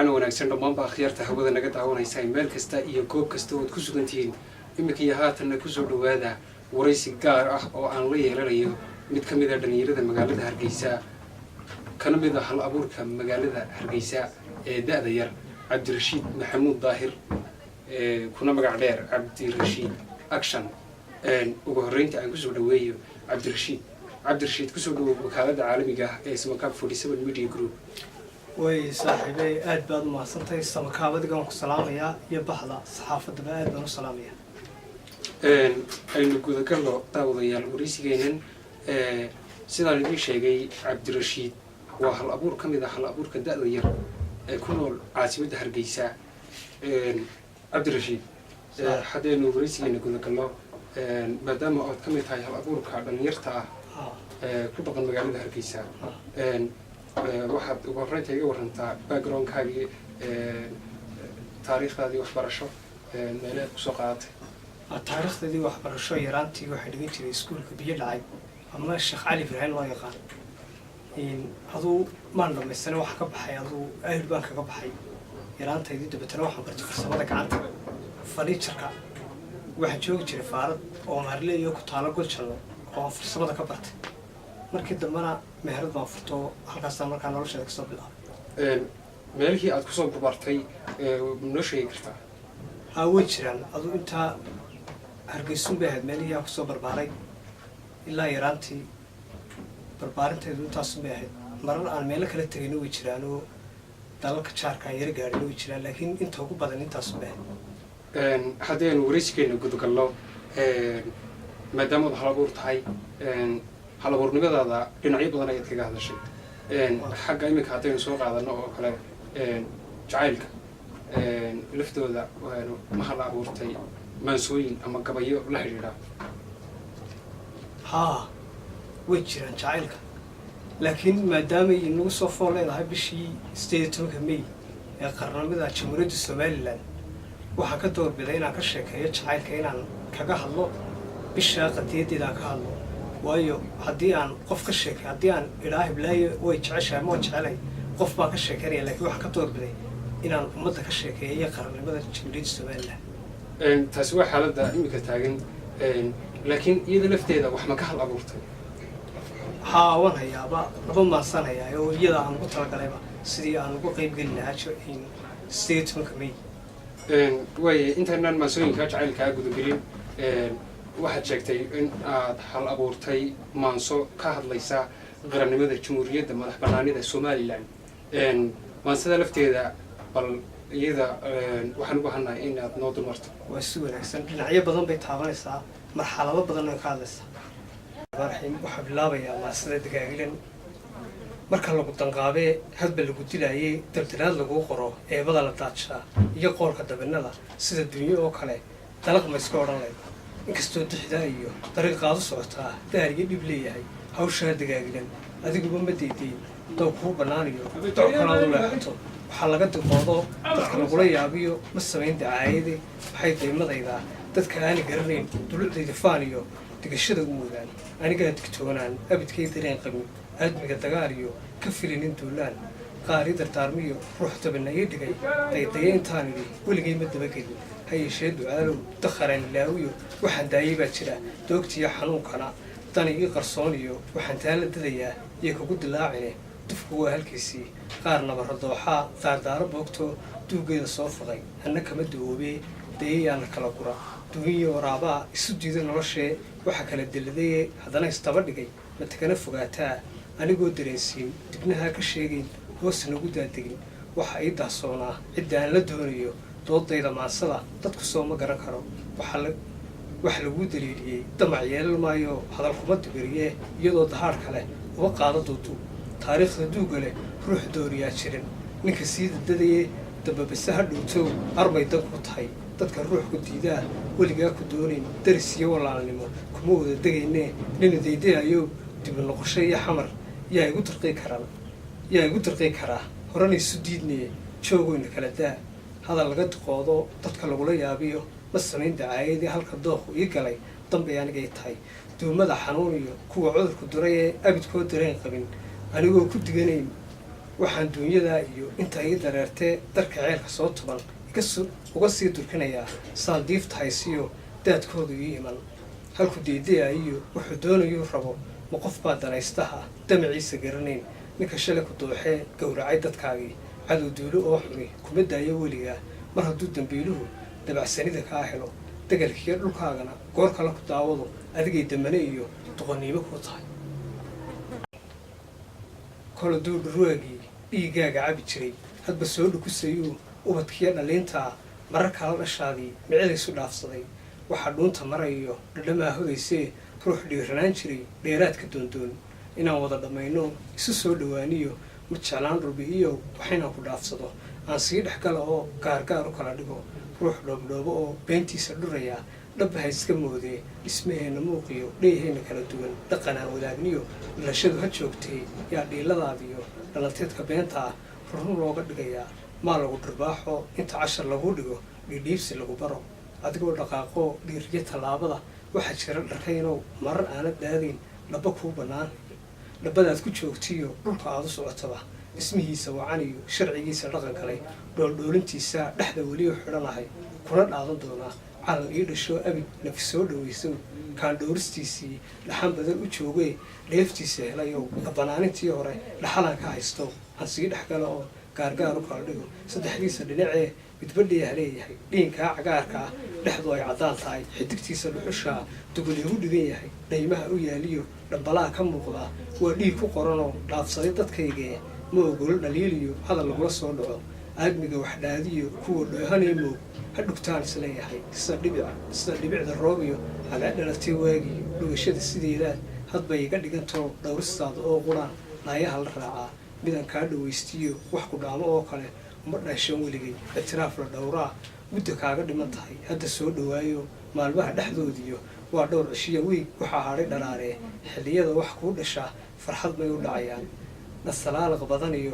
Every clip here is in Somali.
wacan wanaagsan dhammaan baa khiyarta hawada naga daawanaysa meel kasta iyo goob kasta oo ku sugan tihiin imika iyo haatanna ku soo dhawaada waraysi gaar ah oo aan la yeelanayo mid ka mid ah dhalinyarada magaalada Hargeysa kana mid ah hal abuurka magaalada Hargeysa ee da'da yar Cabdirashiid Maxamuud Daahir kuna magac dheer Cabdirashiid Action ugu horeynta aan ku soo dhaweeyo Cabdirashiid ku soo dhawow wakaalada caalamiga ah ee Samakaab 47 Media Group way saaxiibay aad baad u mahadsantahay samakaabadigan ku salaamaya iyo baxda saxaafadda aad baan u salaamaya aynu guda galno daawadayaal waraysigeenan sidaan idin sheegay Cabdirashiid waa hal abuur ka mid ah hal abuurka da'da yar ee ku nool caasimadda Hargeysa Cabdirashiid haddaynu waraysigeena guda galno maadaama aad ka mid tahay hal abuurka dhalinyarta ah ku dhaqan magaalada Hargeysa waxaad ugu horreynta iga warantaa backgroundkaagii taariikhdaadii waxbarasho meelaad ku soo qaadatay taariikhdaadii waxbarasho yaraantii waxay dhigan jiray iskuulka biyo dhacay ama Sheekh Cali Ibrahim loo yaqaan aduu maan dhamaysan wax ka baxay aduu aad baan kaga baxay yaraantaydii dabatana waxaan bartay farsamada gacanta furniture-ka waxaan joogi jiray faarad oo marle iyo ku taalo goljallo oo farsamada ka bartay markii dambana meherad baan furto halkaas markaa nolosheeda kasoo bilaabay meelihii aad kusoo barbartay noo sheegi kartaa haa way jiraan aduu intaa Hargeysun bay ahayd meelihii aan kusoo barbaaray ilaa yaraantii barbaarinteedu intaasun bay ahayd marar aan meelo kala tegayna way jiraan oo dalalka jaarka aan yara gaadhina way jiraan laakiin inta ugu badan intaasun bay ahayd haddaynu waraysigeena gudagalno maadaama ad hal abuur tahay hal abuurnimadaada dhinacyo badan ayaad kaga hadashay xagga iminka haddaynu soo qaadano oo kale jacaylka laftooda ma hal abuurtay maansooyin ama gabayo la xidhiidha haa way jiraan jacaylka laakiin maadaamay inagu soo fool leedahay bishii 18 May ee qarnamada Jamhuuriyadda Somaliland waxaan ka doorbiday inaan ka sheekeeyo jacaylka inaan kaga hadlo bisha qadiyadeeda ka hadlo waayo haddii aan qof ka sheekay haddii aan ilaahay bilaayo way jeceshahay ma jecelay qof baa ka sheekeynaya laakiin waxaan ka doorbiday inaan ummadda ka sheekeeyo qarnamada Jamhuuriyadda Somaliland taasi waa xaaladda imika taagan laakiin iyada lafteeda wax ma ka hal abuurtay haa waan hayaaba laba maasan hayaa oo iyada aan ugu talagalayba sidii aan ugu qayb geli lahaa 18 May waaye intaanaan maansooyinka jacaylkaa gudagelin waxaad sheegtay in aad hal abuurtay maanso ka hadlaysa qarannimada Jamhuuriyadda madax bannaanida Somaliland maansada lafteeda bal iyada waxaan u baahanahay in aad noo dulmarto waa si wanaagsan dhinacyo badan bay taabanaysaa marxalado badan oo ka hadlaysa waxaa bilaabayaa maasada dagaagilan marka lagu danqaabee hadba lagu dilaayay dabdalaad lagu qoro eebada la daadshaa iyo qoolka dabinada sida dunyo oo kale dalaq ma iska odhan lahayd inkastoo dixdaa iyo dariiq qaado socotaa daariyo dhib leeyahay hawshaa dagaagilan adiguba ma deedeyn doo kuu bannaaniyo doo kalaadu leexato waxaa laga diqoodo dadka lagula yaabiyo ma samayn dacaayade waxay daymadaydaa dadka aani garanayn dulucdayda faan iyo digashada u wadaan anigaa digtoonaan abidkay dareen qabin aadmiga dagaal iyo ka filinin duulaan qaari dardaarmiyo ruux tabanayo dhigay daydaya intaan idhi weligay ma dabagelin ha yeeshee ducaalow dakharaan ilaawiyo waxaan daayay baa jira doogtiyo xanuunkana dani ii qarsoon iyo waxaan taala dadayaa iyo kugu dilaacine dufku waa halkiisii qaar nabaro dooxaa daardaaro boogto duuggeeda soo faqay anna kama dawoobee dayayaana kala gura duuniyo waraabaa isu diida noloshee waxa kala diladaye haddana istaba dhigay matakana fogaataa anigoo dareensiin dibnahaa ka sheegayn hoos nagu daadegin waxa ii dahsoonaa cidda aan la doonayo doodayda maansada dadku soo ma garan karo wax laguu daliiliyey damac yeelal maayo hadal kuma dibiriye iyadoo dahaadh kale uga qaado duudu taariikhda duugga leh ruux dooriyaa jirin ninka sii dadadaye dababase ha dhowtow arbay dan ku tahay dadka ruux ku diidaa weligaa ku doonayn daris iyo walaalnimo kuma wada degaynee nina daydayayow dibu noqosho iyo xamar yaa igu dirqii karaa horena isu diidneye joogoyna kala daa hadal laga diqoodo dadka lagula yaabiyo ma samayn dacaayadii halka dooqu ii galay dambay anigay tahay duumada xanuun iyo kuwa cudurku duray ee abidkoo dareen qabin anigoo ku diganayn waxaan duunyadaa iyo inta ii dareertee darka ceelka soo tuban uga sii durkinayaa saan diifta haysiyo daadkoodu ii iman halku deedeaayiyo wuxuu doonayuu rabo ma qof baa danaystaha damaciisa garanayn ninka shalay ku dooxee gowracay dadkaagii cadow duulo oo xumi kuma daayo weligaa mar hadduu dambiiluhu dabacsanida kaa helo degalkiiyo dhulkaagana goor kale ku daawado adigay damane iyo doqoniimo kuu tahay kol hadduu dhurwaagii dhiiggaaga cabi jiray hadba soo dhukusayuu ubadkiiyo dhaliintaa marar kala dhashaadii micadaysu dhaafsaday waxaa dhuunta marayo dhadhamaa hodaysee ruux dhiiranaan jiray dheeraadka doondoon inaan wada dhammayno isu soo dhowaaniyo ma jeclaan dhulbi iyo waxaynaan ku dhaafsado aan sii dhexgala oo gaargaar u kala dhigo ruux dhoobdhoobo oo beentiisa dhuraya dhabba ha iska moodee dhismaheenna muuqiyo dheeheenna kala duwan dhaqanaan wadaagniyo dhalashadu ha joogtay yaa dhiiladaadiyo dhalanteedka beenta ah rurun looga dhigayaa maa lagu dharbaaxo inta cashar lagu dhigo dhiidhiibsi lagu baro adigoo dhaqaaqoo dhiiriyo tallaabada waxaa jira dharkaynow marar aanad daadayn dhaba kuu bannaan dhabadaad ku joogtiyo dhulka aad u socotaba dhismihiisa wacaniyo sharcigiisa dhaqan kale dhooldhoolintiisa dhexda weliyo xidhanahay kuna dhaadan doonaa calan ii dhasho abid nafi soo dhawaysow kaan dhowristiisii dhaxan badan u joogee dheeftiisa helayow dhabanaanintii hore dhaxalan ka haysto aan sii dhexgala oo gaargaar u kala dhigo saddexdiisa dhinacee midbadhiyaa leeyahay dhiinkaa cagaarka ah dhexdu ay caddaan tahay xidigtiisa dhuxushaa dugul igu dhigan yahay dhaymaha u yaaliyo dhambalaa ka muuqdaa waa dhiig ku qoranoo dhaafsaday dadkaygee ma ogolo dhaliiliyo hadal lagula soo dhaco aadmiga waxdhaadiyo kuwa dhoohanay moog ha dhugtaan isleeyahay sida dhibicda roobiyo hagaa dhalatay waagiyo dhugashada sideedaa hadbay iga dhigantoo dhowristaada oo quraan dhaayaha la raacaa midaan kaa dhawaystiyo wax ku dhaamo oo kale uma dhaashan weligay ictiraaf la dhowraa muddo kaaga dhiman tahay hadda soo dhawaayo maalmaha dhexdoodiyo waa dhowr cishiya wiig waxaa hadhay dharaaree xilliyada wax kuu dhashaa farxad may u dhacayaan dhasalaalaq badan iyo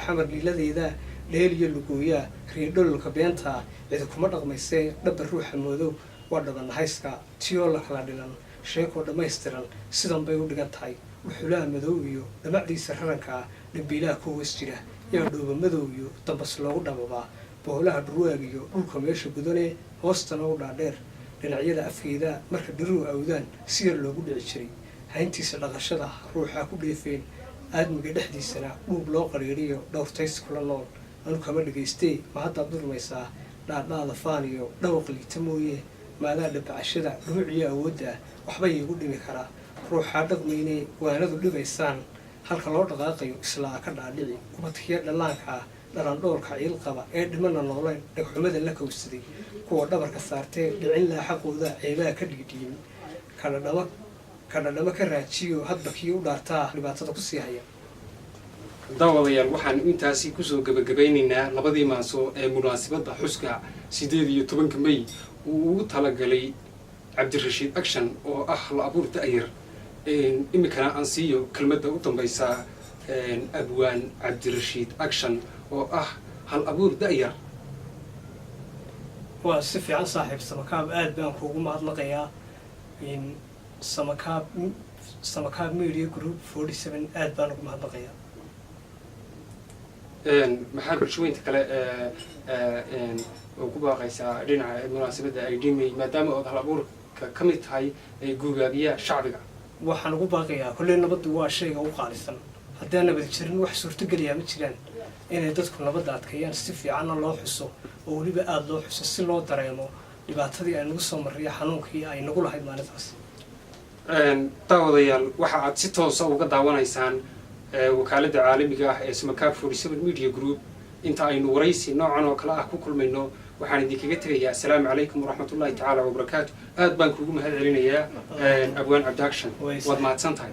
xamar dhiiladeeda dheeliyo lugooyaa riidhololka beentaa cidi kuma dhaqmaysee dhabba ruuxa moodow waa dhabanahayska tiyoo la kala dhilan sheekoo dhammaystiran sidan bay u dhigan tahay wuxulaha madow iyo dhamacdiisa rarankaa dhambiilaha ku hoos jira yaa dhooba madow iyo dambas loogu dhababaa boolaha dhurwaag iyo dhulka meesha gudanee hoostana u dhaadheer dhinacyada afkeeda marka dhiruu awdaan si yar loogu dhici jiray hayntiisa dhaqashada ruuxaa ku dheefeen aadmiga dhexdiisana dhuub loo qariiriyo dhowrtays kula nool anu kama dhagaystee ma haddaad durmaysaa dhaadhaada faan iyo dhawaq liita mooye maadaa dhabacashada dhumuuciyo awoodda waxba iigu dhimi karaa ruuxaa dhaqmaynee waanadu dhibaysaan halka loo dhaqaaqayo islaa ka dhaadhici ubadkiya dhallaankaa dhalandhoorka ciil qaba ee dhimana noolayn dhagxumada la kowsaday kuwa dhabarka saartee dhicin laa xaqooda ceebaha ka dhiidhiyin kadhadhamo ka raajiyo hadba kii u dhaartaa dhibaatada kusii haya daawadayaal waxaan intaasi kusoo gebagabaynaynaa labadii maaso ee munaasabadda xuska 18 May uu ugu talagalay cabdirashiid action oo ah la abuur da'yar iminkana aan siiyo kelmadda u dambaysa abwaan cabdirashiid action oo ah hal abuur da'yar waa si fiican saaxiib samakaab aad baan kuugu mahadnaqayaa samakaab media group 47 aad baan ugu mahadnaqayaa maxaa bulshooyinka kale oo ku baaqaysaa dhinaca munaasabadda ay dhimay maadaama ood hal abuurka ka mid tahay gugaabiya shacbiga waxaan ugu baaqayaa kolley nabaddu waa shayga u qaalisan haddaan nabad jirin wax suurtogeliyaa ma jiraan inay dadku nabadda adkeeyaan si fiicanna loo xuso oo weliba aada loo xuso si loo dareemo dhibaatadii ay nagu soo marriya xanuunkii ay nagu lahayd maalintaas daawadayaal waxa aad si toosa uga daawanaysaan wakaaladda caalamiga ah ee samakaab 47 media group inta aynu waraysi noocan oo kale ah ku kulmayno waxaan idinkaga tegayaa assalaamu calaykum waraxmatullaahi tacaala wabarakaatu aad baan kuugu mahad celinayaa abwaan cabdi action waad mahadsan tahay